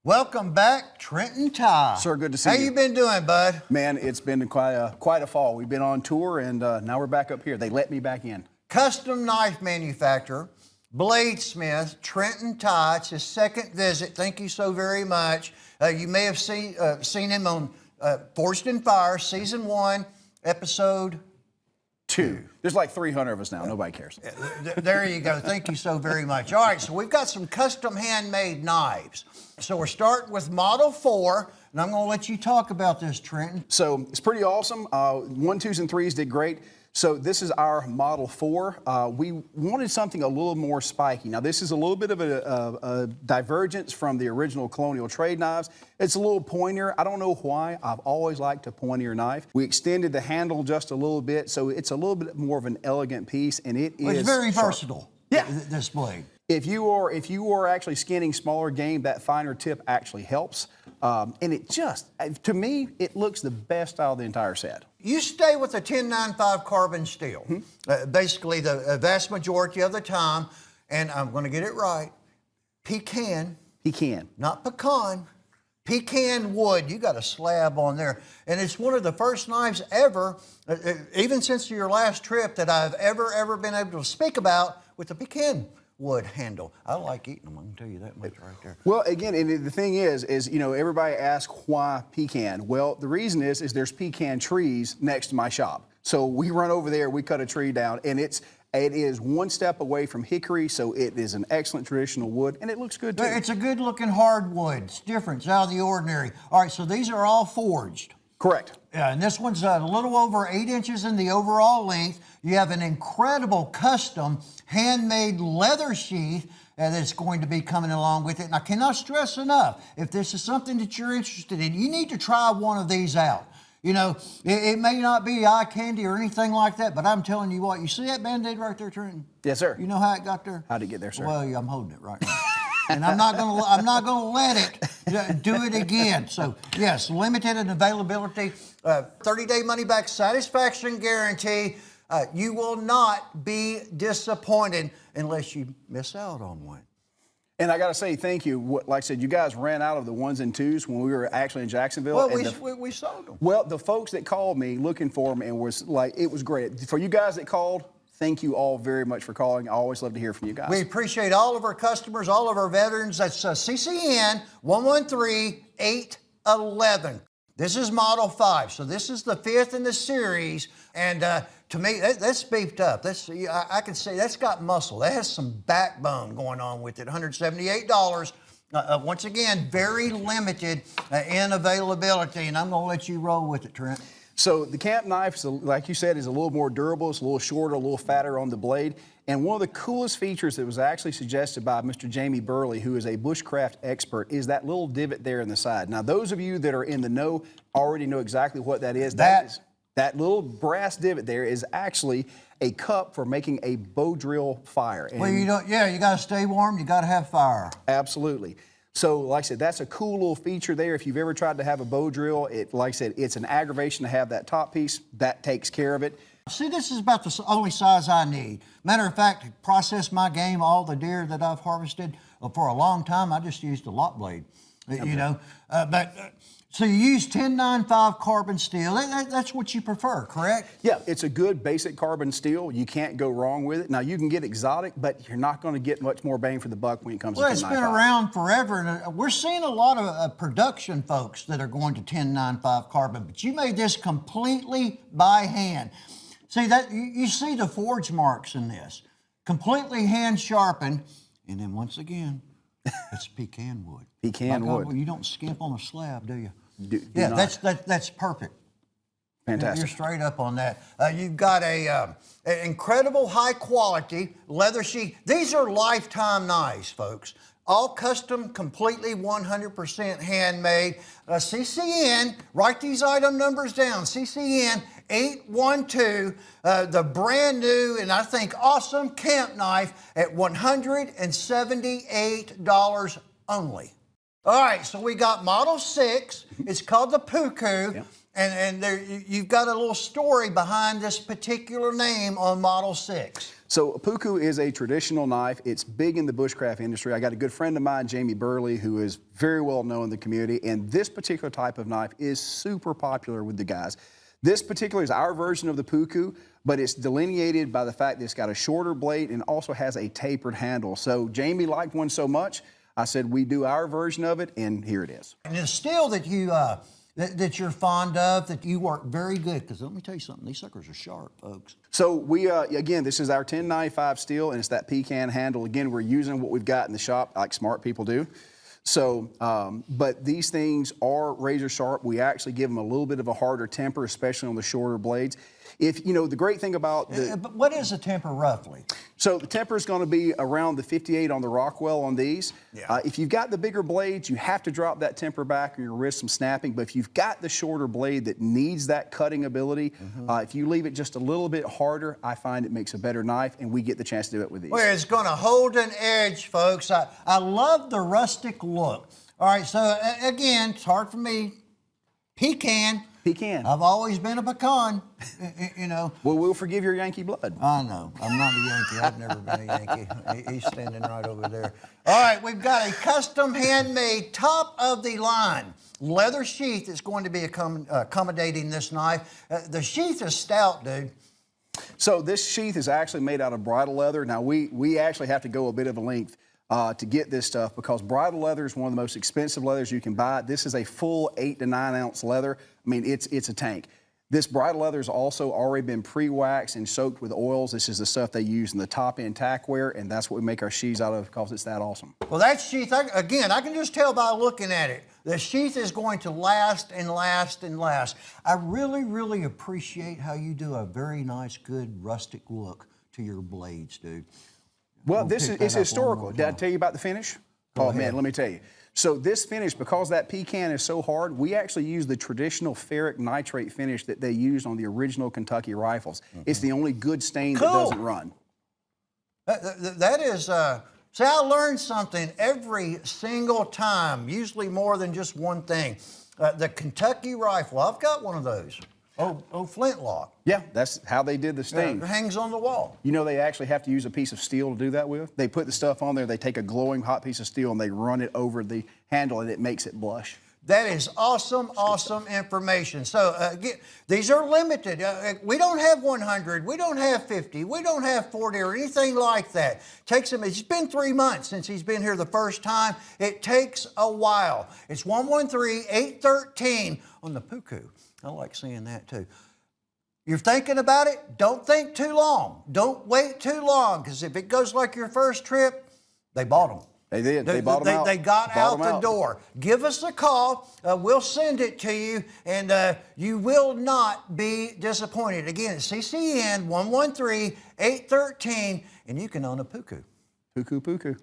Welcome back, Trenton Tye. Sir, good to see you. How you been doing, bud? Man, it's been quite a fall. We've been on tour, and now we're back up here. They let me back in. Custom knife manufacturer, bladesmith, Trenton Tye. It's his second visit. Thank you so very much. You may have seen him on Forged in Fire, Season 1, Episode 2. There's like 300 of us now. Nobody cares. There you go. Thank you so very much. All right, so we've got some custom handmade knives. So we're starting with Model 4, and I'm going to let you talk about this, Trenton. So it's pretty awesome. 1, 2s, and 3s did great. So this is our Model 4. We wanted something a little more spiky. Now this is a little bit of a divergence from the original colonial trade knives. It's a little pointier. I don't know why. I've always liked a pointier knife. We extended the handle just a little bit, so it's a little bit more of an elegant piece, and it is It's very sharp. versatile. Yeah. This blade. If you are actually skinning smaller game, that finer tip actually helps. And it just, to me, it looks the best out of the entire set. You stay with the 1095 carbon steel, basically the vast majority of the time, and I'm going to get it right, pecan, not pecan, pecan wood. You got a slab on there, and it's one of the first knives ever, even since your last trip, that I've ever been able to speak about with the pecan wood handle. I like eating them, I can tell you that much right there. Well, again, and the thing is, everybody asks why pecan. Well, the reason is there's pecan trees next to my shop. So we run over there, we cut a tree down, and it is one step away from hickory, so it is an excellent traditional wood, and it looks good too. It's a good looking hardwood. It's different, it's out of the ordinary. All right, so these are all forged. Correct. Yeah, and this one's a little over 8 inches in the overall length. You have an incredible custom handmade leather sheath that's going to be coming along with it. And I cannot stress enough, if this is something that you're interested in, you need to try one of these out. You know, it may not be eye candy or anything like that, but I'm telling you what, you see that Band-Aid right there, Trenton? Yes, sir. You know how it got there? How'd it get there, sir? Well, yeah, I'm holding it right now. And I'm not gonna let it do it again. So yes, limited in availability, 30-day money-back satisfaction guarantee. You will not be disappointed unless you miss out on one. And I got to say thank you. Like I said, you guys ran out of the 1s and 2s when we were actually in Jacksonville. Well, we sold them. Well, the folks that called me looking for them, and was like, it was great. For you guys that called, thank you all very much for calling. I always love to hear from you guys. We appreciate all of our customers, all of our veterans. That's CCN 113-811. This is Model 5, so this is the 5th in the series. And to me, that's beefed up. I can say that's got muscle. That has some backbone going on with it. $178. Once again, very limited in availability, and I'm going to let you roll with it, Trent. So the camp knife, like you said, is a little more durable. It's a little shorter, a little fatter on the blade. And one of the coolest features that was actually suggested by Mr. Jamie Burley, who is a bushcraft expert, is that little divot there in the side. Now, those of you that are in the know already know exactly what that is. That little brass divot there is actually a cup for making a bow drill fire. And well, you got to stay warm. You got to have fire. Absolutely. So, like I said, that's a cool little feature there. If you've ever tried to have a bow drill, like I said, it's an aggravation to have that top piece. That takes care of it. See, this is about the only size I need. Matter of fact, to process my game, all the deer that I've harvested for a long time, I just used a lot blade, you know. So you use 1095 carbon steel. That's what you prefer, correct? Yeah, it's a good basic carbon steel. You can't go wrong with it. Now, you can get exotic, but you're not going to get much more bang for the buck when it comes to 1095. Well, it's been around forever, and we're seeing a lot of production folks that are going to 1095 carbon, but you made this completely by hand. See, that you see the forge marks in this, completely hand sharpened, and then once again, it's pecan wood. Pecan wood. You don't skimp on a slab, do you? Do yeah, not. that's perfect. Fantastic. You're straight up on that. You've got an incredible high quality leather sheath. These are lifetime knives, folks. All custom, completely 100% handmade. CCN, write these item numbers down. CCN 812, the brand new and I think awesome camp knife at $178 only. All right, so we got Model 6. It's called the Puku. Yep. And there, you've got a little story behind this particular name on Model 6. So a puku is a traditional knife. It's big in the bushcraft industry. I got a good friend of mine, Jamie Burley, who is very well known in the community, and this particular type of knife is super popular with the guys. This particular is our version of the puku, but it's delineated by the fact that it's got a shorter blade and also has a tapered handle. So Jamie liked one so much, I said we do our version of it, and here it is. And the steel that you that you're fond of, that you work very good, because let me tell you something, these suckers are sharp, folks. So we, again, this is our 1095 steel, and it's that pecan handle. Again, we're using what we've got in the shop like smart people do. So, but these things are razor sharp. We actually give them a little bit of a harder temper, especially on the shorter blades. If, you know, the great thing about the... But what is the temper roughly? So the temper is going to be around the 58 on the Rockwell on these. Yeah. If you've got the bigger blades, you have to drop that temper back or your wrist from snapping. But if you've got the shorter blade that needs that cutting ability, if you leave it just a little bit harder, I find it makes a better knife, and we get the chance to do it with these. Well, it's going to hold an edge, folks. I love the rustic look. All right, so again, it's hard for me. Pecan. Pecan. I've always been a pecan, you know. Well, we'll forgive your Yankee blood. I know. I'm not a Yankee. I've never been a Yankee. He's standing right over there. All right, we've got a custom handmade top of the line leather sheath that's going to be accommodating this knife. The sheath is stout, dude. So this sheath is actually made out of bridle leather. Now, we actually have to go a bit of a length to get this stuff because bridle leather is one of the most expensive leathers you can buy. This is a full 8 to 9 ounce leather. I mean, it's a tank. This bridle leather has also already been pre-waxed and soaked with oils. This is the stuff they use in the top-end tackware, and that's what we make our sheaths out of because it's that awesome. Well, that sheath, again, I can just tell by looking at it. The sheath is going to last and last and last. I really, really appreciate how you do a very nice, good, rustic look to your blades, dude. Well, it's historical. Did I tell you about the finish? Oh, man, let me tell you. So this finish, because that pecan is so hard, we actually use the traditional ferric nitrate finish that they used on the original Kentucky rifles. It's the only good stain that doesn't run. That is, see, I learned something every single time, usually more than just one thing. The Kentucky rifle, I've got one of those. Oh, flintlock. Yeah, that's how they did the stain. It hangs on the wall. You know they actually have to use a piece of steel to do that with? They put the stuff on there, they take a glowing hot piece of steel and they run it over the handle and it makes it blush. That is awesome, awesome information. So these are limited. We don't have 100, we don't have 50, we don't have 40 or anything like that. Takes him, it's been 3 months since he's been here the first time. It takes a while. It's 113-813 on the puku. I like seeing that too. You're thinking about it? Don't think too long. Don't wait too long, because if it goes like your first trip, they bought them. They did. They bought them out. They got out the door. Give us a call. We'll send it to you, and you will not be disappointed. Again, it's CCN 113-813, and you can own a puku. Puku.